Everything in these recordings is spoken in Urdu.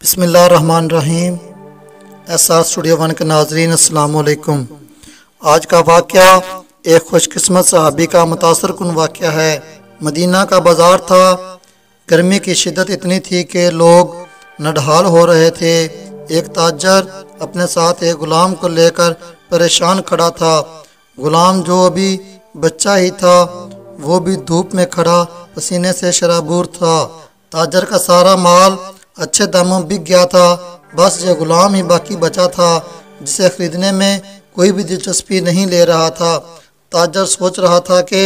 بسم اللہ الرحمن الرحیم۔ احساس اسٹوڈیو ون کے ناظرین السلام علیکم۔ آج کا واقعہ ایک خوش قسمت صحابی کا متاثر کن واقعہ ہے۔ مدینہ کا بازار تھا۔ گرمی کی شدت اتنی تھی کہ لوگ نڈھال ہو رہے تھے۔ ایک تاجر اپنے ساتھ ایک غلام کو لے کر پریشان کھڑا تھا۔ غلام جو ابھی بچہ ہی تھا وہ بھی دھوپ میں کھڑا پسینے سے شرابور تھا۔ تاجر کا سارا مال اچھے داموں بک گیا تھا، بس یہ غلام ہی باقی بچا تھا جسے خریدنے میں کوئی بھی دلچسپی نہیں لے رہا تھا۔ تاجر سوچ رہا تھا کہ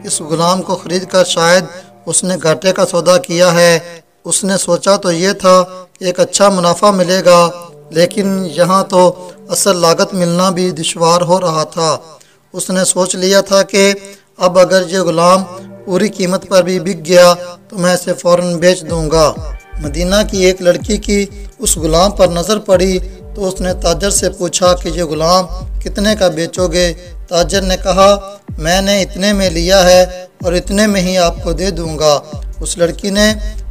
اس غلام کو خرید کر شاید اس نے گھاٹے کا سودا کیا ہے۔ اس نے سوچا تو یہ تھا کہ ایک اچھا منافع ملے گا، لیکن یہاں تو اصل لاگت ملنا بھی دشوار ہو رہا تھا۔ اس نے سوچ لیا تھا کہ اب اگر یہ غلام پوری قیمت پر بھی بک گیا تو میں اسے فوراً بیچ دوں گا۔ مدینہ کی ایک لڑکی کی اس غلام پر نظر پڑی تو اس نے تاجر سے پوچھا کہ یہ غلام کتنے کا بیچو گے؟ تاجر نے کہا میں نے اتنے میں لیا ہے اور اتنے میں ہی آپ کو دے دوں گا۔ اس لڑکی نے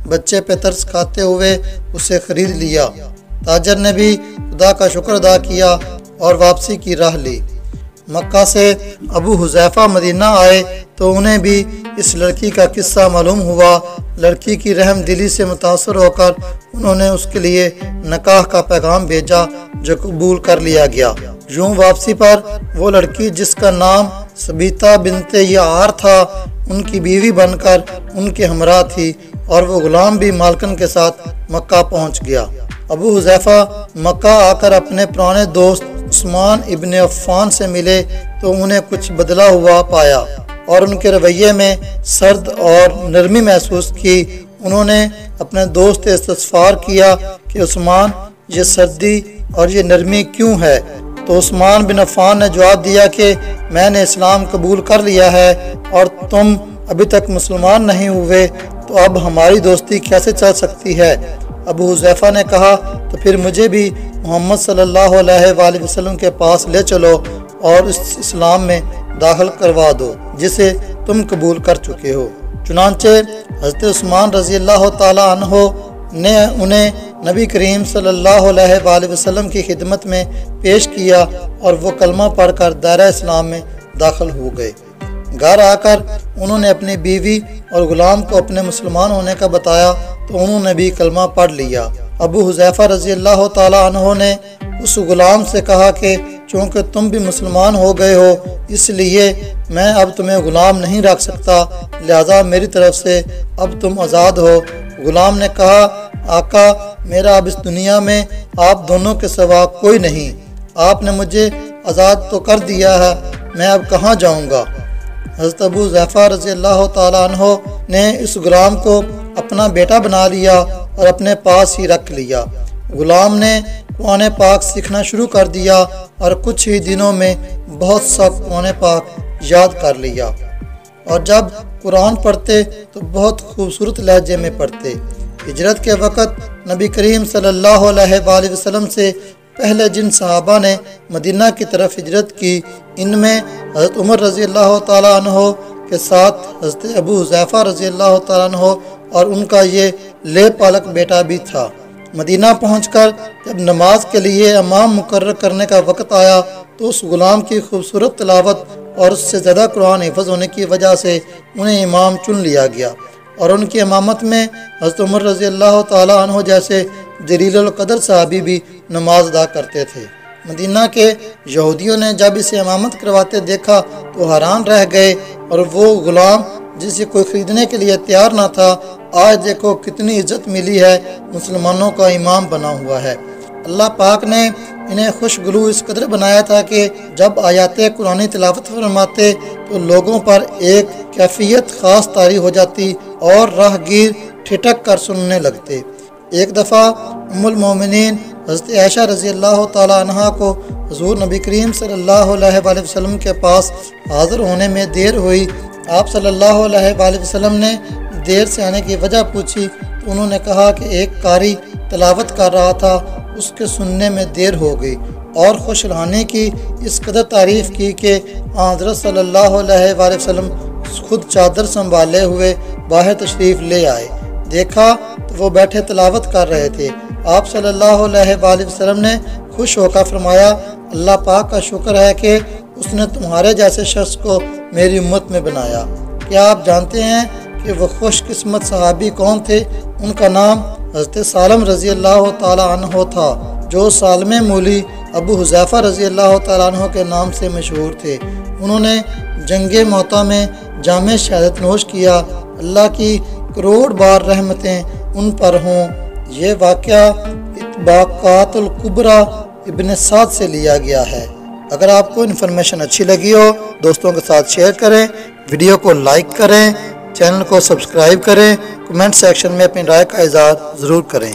بچے پہ ترس کھاتے ہوئے اسے خرید لیا۔ تاجر نے بھی خدا کا شکر ادا کیا اور واپسی کی راہ لی۔ مکہ سے ابو حذیفہ مدینہ آئے تو انہیں بھی اس لڑکی کا قصہ معلوم ہوا۔ لڑکی کی رحم دلی سے متاثر ہو کر انہوں نے اس کے لیے نکاح کا پیغام بھیجا جو قبول کر لیا گیا۔ یوں واپسی پر وہ لڑکی جس کا نام سبیتا بنت یعار تھا ان کی بیوی بن کر ان کے ہمراہ تھی، اور وہ غلام بھی مالکن کے ساتھ مکہ پہنچ گیا۔ ابو حذیفہ مکہ آ کر اپنے پرانے دوست عثمان ابن عفان سے ملے تو انہیں کچھ بدلا ہوا پایا اور ان کے رویے میں سرد اور نرمی محسوس کی۔ انہوں نے اپنے دوست سے استفسار کیا کہ عثمان یہ سردی اور یہ نرمی کیوں ہے؟ تو عثمان بن عفان نے جواب دیا کہ میں نے اسلام قبول کر لیا ہے اور تم ابھی تک مسلمان نہیں ہوئے، تو اب ہماری دوستی کیسے چل سکتی ہے؟ ابو حذیفہ نے کہا تو پھر مجھے بھی محمد صلی اللہ علیہ وآلہ وسلم کے پاس لے چلو اور اس اسلام میں داخل کروا دو جسے تم قبول کر چکے ہو۔ چنانچہ حضرت عثمان رضی اللہ تعالیٰ عنہ نے انہیں نبی کریم صلی اللہ علیہ وآلہ وسلم کی خدمت میں پیش کیا اور وہ کلمہ پڑھ کر دائرہ اسلام میں داخل ہو گئے۔ گھر آ کر انہوں نے اپنی بیوی اور غلام کو اپنے مسلمان ہونے کا بتایا تو انہوں نے بھی کلمہ پڑھ لیا۔ ابو حذیفہ رضی اللہ تعالیٰ عنہ نے اس غلام سے کہا کہ چونکہ تم بھی مسلمان ہو گئے ہو اس لیے میں اب تمہیں غلام نہیں رکھ سکتا، لہذا میری طرف سے اب تم آزاد ہو۔ غلام نے کہا آقا میرا اب اس دنیا میں آپ دونوں کے سوا کوئی نہیں، آپ نے مجھے آزاد تو کر دیا ہے، میں اب کہاں جاؤں گا؟ حضرت ابو حذیفہ رضی اللہ تعالیٰ عنہ نے اس غلام کو اپنا بیٹا بنا لیا اور اپنے پاس ہی رکھ لیا۔ غلام نے قرآن پاک سیکھنا شروع کر دیا اور کچھ ہی دنوں میں بہت سا قرآن پاک یاد کر لیا، اور جب قرآن پڑھتے تو بہت خوبصورت لہجے میں پڑھتے۔ ہجرت کے وقت نبی کریم صلی اللہ علیہ وآلہ وسلم سے پہلے جن صحابہ نے مدینہ کی طرف ہجرت کی ان میں حضرت عمر رضی اللہ تعالیٰ عنہ کے ساتھ حضرت ابو حذیفہ رضی اللہ تعالیٰ عنہ اور ان کا یہ لے پالک بیٹا بھی تھا۔ مدینہ پہنچ کر جب نماز کے لیے امام مقرر کرنے کا وقت آیا تو اس غلام کی خوبصورت تلاوت اور اس سے زیادہ قرآن حفظ ہونے کی وجہ سے انہیں امام چن لیا گیا، اور ان کی امامت میں حضرت عمر رضی اللہ تعالیٰ عنہ جیسے جلیل القدر صحابی بھی نماز ادا کرتے تھے۔ مدینہ کے یہودیوں نے جب اسے امامت کرواتے دیکھا تو حیران رہ گئے، اور وہ غلام جسے کوئی خریدنے کے لیے تیار نہ تھا آج دیکھو کتنی عزت ملی ہے، مسلمانوں کا امام بنا ہوا ہے۔ اللہ پاک نے انہیں خوشگلو اس قدر بنایا تھا کہ جب آیات قرآنی تلاوت فرماتے تو لوگوں پر ایک کیفیت خاص طاری ہو جاتی اور راہ گیر ٹھٹک کر سننے لگتے۔ ایک دفعہ ام المومنین حضرت عائشہ رضی اللہ تعالیٰ عنہ کو حضور نبی کریم صلی اللہ علیہ وآلہ وسلم کے پاس حاضر ہونے میں دیر ہوئی۔ آپ صلی اللہ علیہ وآلہ وسلم نے دیر سے آنے کی وجہ پوچھی تو انہوں نے کہا کہ ایک قاری تلاوت کر رہا تھا، اس کے سننے میں دیر ہو گئی، اور خوش رہنے کی اس قدر تعریف کی کہ حضرت صلی اللہ علیہ وآلہ وسلم خود چادر سنبھالے ہوئے باہر تشریف لے آئے۔ دیکھا تو وہ بیٹھے تلاوت کر رہے تھے۔ آپ صلی اللہ علیہ وآلہ وسلم نے خوش ہو کر فرمایا، اللہ پاک کا شکر ہے کہ اس نے تمہارے جیسے شخص کو میری امت میں بنایا۔ کیا آپ جانتے ہیں کہ وہ خوش قسمت صحابی کون تھے؟ ان کا نام حضرت سالم رضی اللہ تعالیٰ عنہ تھا، جو سالم مولی ابو حذیفہ رضی اللہ تعالیٰ عنہ کے نام سے مشہور تھے۔ انہوں نے جنگ معطا میں جام شہادت نوش کیا۔ اللہ کی کروڑ بار رحمتیں ان پر ہوں۔ یہ واقعہ اطباقات الکبریٰ ابن سعد سے لیا گیا ہے۔ اگر آپ کو انفارمیشن اچھی لگی ہو دوستوں کے ساتھ شیئر کریں، ویڈیو کو لائک کریں، چینل کو سبسکرائب کریں، کمنٹ سیکشن میں اپنی رائے کا اظہار ضرور کریں۔